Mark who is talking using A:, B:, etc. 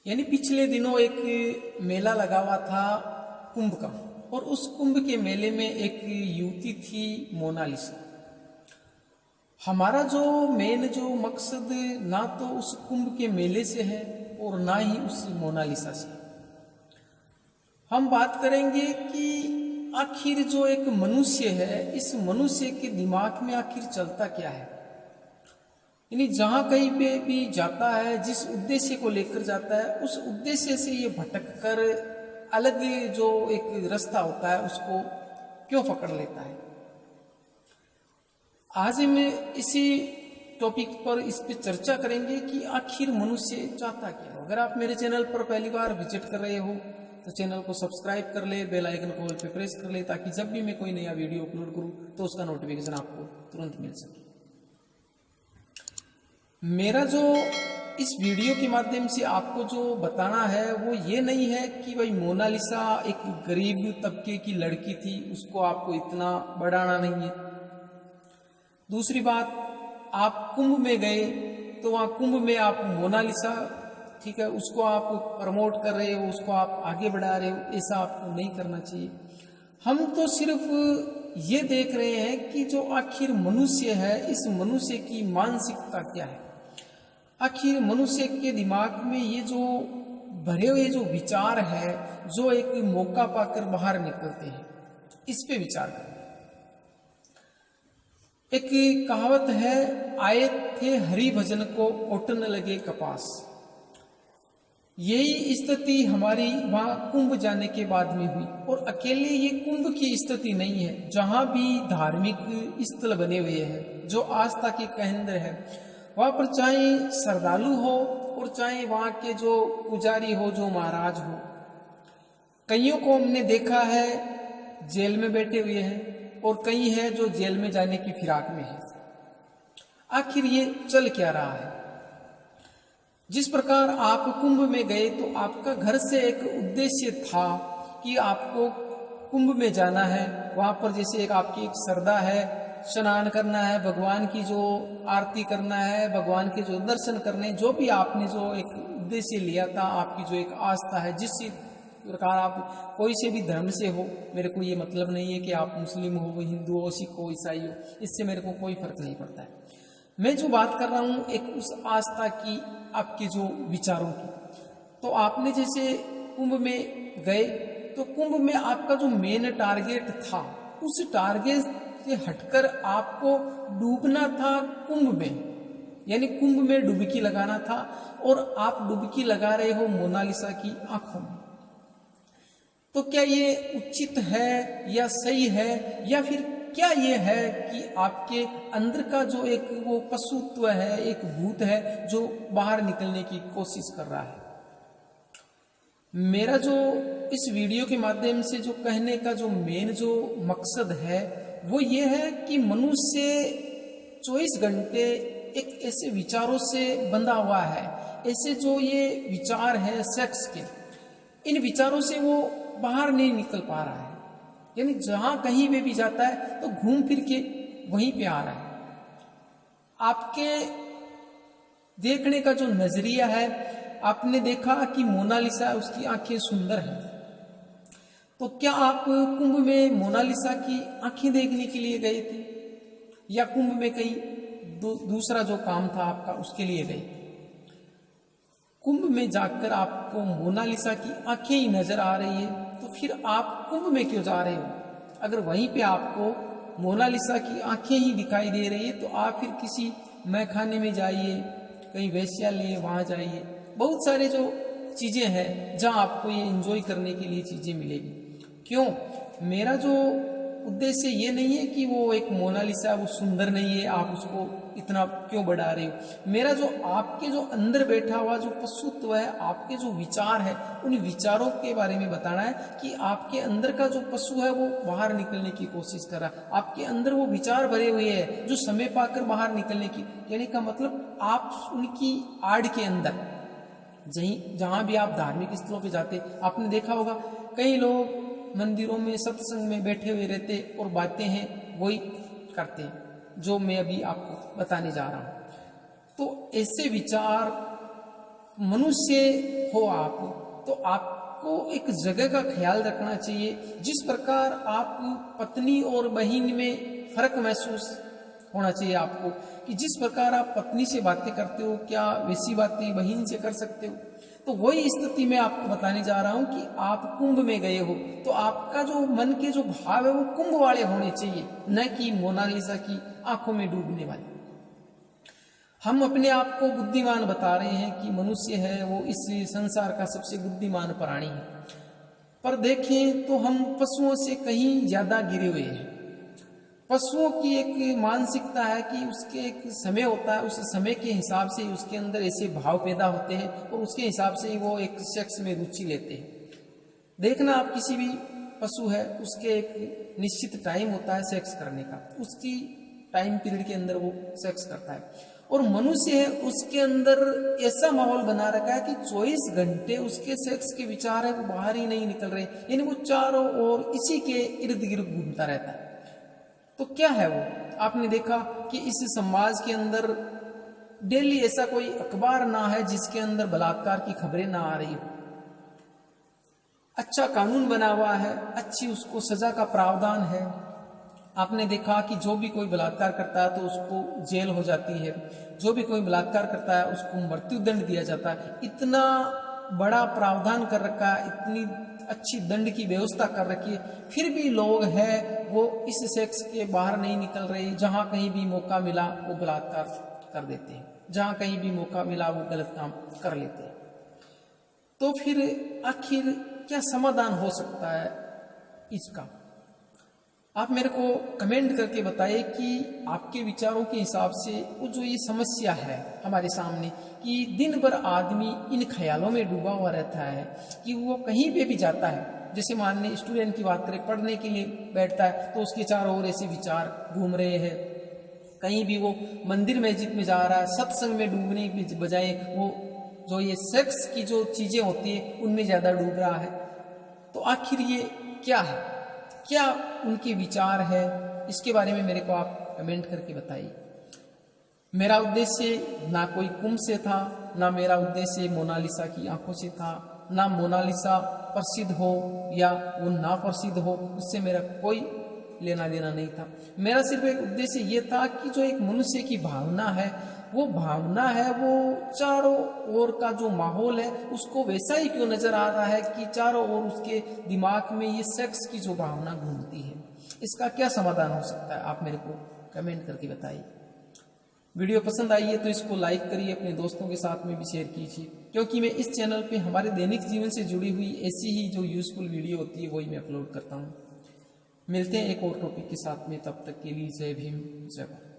A: यानी पिछले दिनों एक मेला लगा हुआ था कुंभ का, और उस कुंभ के मेले में एक युवती थी मोनालिसा। हमारा जो मेन जो मकसद ना तो उस कुंभ के मेले से है और ना ही उस मोनालिसा से। हम बात करेंगे कि आखिर जो एक मनुष्य है, इस मनुष्य के दिमाग में आखिर चलता क्या है। यानी जहां कहीं पे भी जाता है, जिस उद्देश्य को लेकर जाता है, उस उद्देश्य से ये भटक कर अलग जो एक रास्ता होता है उसको क्यों पकड़ लेता है। आज मैं इसी टॉपिक पर इस पे चर्चा करेंगे कि आखिर मनुष्य चाहता क्या है। अगर आप मेरे चैनल पर पहली बार विजिट कर रहे हो तो चैनल को सब्सक्राइब कर ले, बेल आइकन को ऑल पे प्रेस कर ले, ताकि जब भी मैं कोई नया वीडियो अपलोड करूं तो उसका नोटिफिकेशन आपको तुरंत मिल सके। मेरा जो इस वीडियो के माध्यम से आपको जो बताना है वो ये नहीं है कि भाई मोनालिसा एक गरीब तबके की लड़की थी, उसको आपको इतना बढ़ाना नहीं है। दूसरी बात, आप कुंभ में गए तो वहां कुंभ में आप मोनालिसा, ठीक है, उसको आप प्रमोट कर रहे हो, उसको आप आगे बढ़ा रहे हो, ऐसा आपको नहीं करना चाहिए। हम तो सिर्फ ये देख रहे हैं कि जो आखिर मनुष्य है, इस मनुष्य की मानसिकता क्या है। आखिर मनुष्य के दिमाग में ये जो भरे हुए जो विचार है, जो एक मौका पाकर बाहर निकलते हैं, इस पे विचार करें। एक कहावत है, आए थे हरि भजन को ओटन लगे कपास। यही स्थिति हमारी वहां कुंभ जाने के बाद में हुई। और अकेले ये कुंभ की स्थिति नहीं है, जहां भी धार्मिक स्थल बने हुए हैं, जो आस्था के केंद्र है, वहां पर चाहे श्रद्धालु हो और चाहे वहां के जो पुजारी हो, जो महाराज हो, कईयों को हमने देखा है जेल में बैठे हुए हैं और कई है जो जेल में जाने की फिराक में है। आखिर ये चल क्या रहा है। जिस प्रकार आप कुंभ में गए तो आपका घर से एक उद्देश्य था कि आपको कुंभ में जाना है, वहां पर जैसे एक आपकी एक श्रद्धा है, स्नान करना है, भगवान की जो आरती करना है, भगवान के जो दर्शन करने, जो भी आपने जो एक उद्देश्य लिया था, आपकी जो एक आस्था है, जिस प्रकार आप कोई से भी धर्म से हो, मेरे को ये मतलब नहीं है कि आप मुस्लिम हो, हिंदू हो, सिख हो, ईसाई हो, इससे मेरे को कोई फर्क नहीं पड़ता है। मैं जो बात कर रहा हूं एक उस आस्था की, आपके जो विचारों की। तो आपने जैसे कुंभ में गए तो कुंभ में आपका जो मेन टारगेट था, उस टारगेट से हटकर आपको डूबना था कुंभ में, यानी कुंभ में डुबकी लगाना था। और आप डुबकी लगा रहे हो मोनालिसा की आंखों में। तो क्या ये उचित है या सही है, या फिर क्या ये है कि आपके अंदर का जो एक वो पशुत्व है, एक भूत है, जो बाहर निकलने की कोशिश कर रहा है। मेरा जो इस वीडियो के माध्यम से जो कहने का जो मेन जो मकसद है वो ये है कि मनुष्य 24 घंटे एक ऐसे विचारों से बंधा हुआ है। ऐसे जो ये विचार है सेक्स के, इन विचारों से वो बाहर नहीं निकल पा रहा है। यानी जहां कहीं पे भी जाता है तो घूम फिर के वहीं पे आ रहा है। आपके देखने का जो नजरिया है, आपने देखा कि मोनालिसा, उसकी आंखें सुंदर हैं, तो क्या आप कुंभ में मोनालिसा की आंखें देखने के लिए गए थे, या कुंभ में कहीं दूसरा जो काम था आपका उसके लिए गए? कुंभ में जाकर आपको मोनालिसा की आंखें ही नजर आ रही है, तो फिर आप कुंभ में क्यों जा रहे हो? अगर वहीं पे आपको मोनालिसा की आंखें ही दिखाई दे रही है तो आप फिर किसी मैखाने में जाइए, कहीं वेश्यालय, वहां जाइए। बहुत सारे जो चीजें हैं जहां आपको ये एंजॉय करने के लिए चीजें मिलेगी। क्यों? मेरा जो उद्देश्य ये नहीं है कि वो एक मोनालिसा वो सुंदर नहीं है, आप उसको इतना क्यों बढ़ा रहे हो। मेरा जो आपके जो अंदर बैठा हुआ जो पशुत्व है, आपके जो विचार है, उन विचारों के बारे में बताना है कि आपके अंदर का जो पशु है वो बाहर निकलने की कोशिश कर रहा है। आपके अंदर वो विचार भरे हुए हैं जो समय पाकर बाहर निकलने की, कहने का मतलब आप उनकी आड़ के अंदर, जहां भी आप धार्मिक स्थलों पे जाते, आपने देखा होगा कई लोग मंदिरों में सत्संग में बैठे हुए रहते और बातें हैं वही करते हैं, जो मैं अभी आपको बताने जा रहा हूं। तो ऐसे विचार मनुष्य हो आप, तो आपको एक जगह का ख्याल रखना चाहिए। जिस प्रकार आप पत्नी और बहन में फर्क महसूस होना चाहिए आपको, कि जिस प्रकार आप पत्नी से बातें करते हो, क्या वैसी बातें बहन से कर सकते हो। तो वही स्थिति मैं आपको बताने जा रहा हूं कि आप कुंभ में गए हो, तो आपका जो मन के जो भाव है वो कुंभ वाले होने चाहिए, न कि मोनालिसा की आंखों में डूबने वाले। हम अपने आप को बुद्धिमान बता रहे हैं कि मनुष्य है वो इस संसार का सबसे बुद्धिमान प्राणी है, पर देखें तो हम पशुओं से कहीं ज्यादा गिरे हुए हैं। पशुओं की एक मानसिकता है कि उसके एक समय होता है, उस समय के हिसाब से उसके अंदर ऐसे भाव पैदा होते हैं और उसके हिसाब से वो एक सेक्स में रुचि लेते हैं। देखना आप किसी भी पशु है, उसके एक निश्चित टाइम होता है सेक्स करने का, उसकी टाइम पीरियड के अंदर वो सेक्स करता है। और मनुष्य है, उसके अंदर ऐसा माहौल बना रखा है कि 24 घंटे उसके सेक्स के विचार है वो बाहर ही नहीं निकल रहे, यानी वो चारों ओर इसी के इर्द गिर्द घूमता रहता है। तो क्या है वो, आपने देखा कि इस समाज के अंदर डेली ऐसा कोई अखबार ना है जिसके अंदर बलात्कार की खबरें ना आ रही हो। अच्छा कानून बना हुआ है, अच्छी उसको सजा का प्रावधान है। आपने देखा कि जो भी कोई बलात्कार करता है तो उसको जेल हो जाती है, जो भी कोई बलात्कार करता है उसको मृत्युदंड दिया जाता है। इतना बड़ा प्रावधान कर रखा है, इतनी अच्छी दंड की व्यवस्था कर रखी है, फिर भी लोग हैं वो इस सेक्स के बाहर नहीं निकल रहे। जहां कहीं भी मौका मिला वो बलात्कार कर देते हैं, जहां कहीं भी मौका मिला वो गलत काम कर लेते हैं। तो फिर आखिर क्या समाधान हो सकता है इसका? आप मेरे को कमेंट करके बताइए कि आपके विचारों के हिसाब से वो जो ये समस्या है हमारे सामने, कि दिन भर आदमी इन ख्यालों में डूबा हुआ रहता है कि वो कहीं पे भी जाता है, जैसे मानने स्टूडेंट की बात करें, पढ़ने के लिए बैठता है तो उसके चारों ओर ऐसे विचार घूम रहे हैं। कहीं भी वो मंदिर मस्जिद में जा रहा है, सत्संग में डूबने की बजाय वो जो ये सेक्स की जो चीजें होती है उनमें ज्यादा डूब रहा है। तो आखिर ये क्या है, क्या उनके विचार है, इसके बारे में मेरे को आप कमेंट करके बताइए। मेरा उद्देश्य ना कोई कुंभ से था, ना मेरा उद्देश्य मोनालिसा की आंखों से था, ना मोनालिसा प्रसिद्ध हो या वो ना प्रसिद्ध हो, उससे मेरा कोई लेना देना नहीं था। मेरा सिर्फ एक उद्देश्य ये था कि जो एक मनुष्य की भावना है, वो भावना है वो चारों ओर का जो माहौल है उसको वैसा ही क्यों नजर आ रहा है कि चारों ओर उसके दिमाग में ये सेक्स की जो भावना घूमती है। इसका क्या समाधान हो सकता है, आप मेरे को कमेंट करके बताइए। वीडियो पसंद आई है तो इसको लाइक करिए, अपने दोस्तों के साथ में भी शेयर कीजिए, क्योंकि मैं इस चैनल पे हमारे दैनिक जीवन से जुड़ी हुई ऐसी ही जो यूजफुल वीडियो होती है वही मैं अपलोड करता हूँ। मिलते हैं एक और टॉपिक के साथ में, तब तक के लिए जय भीम, जय भारत।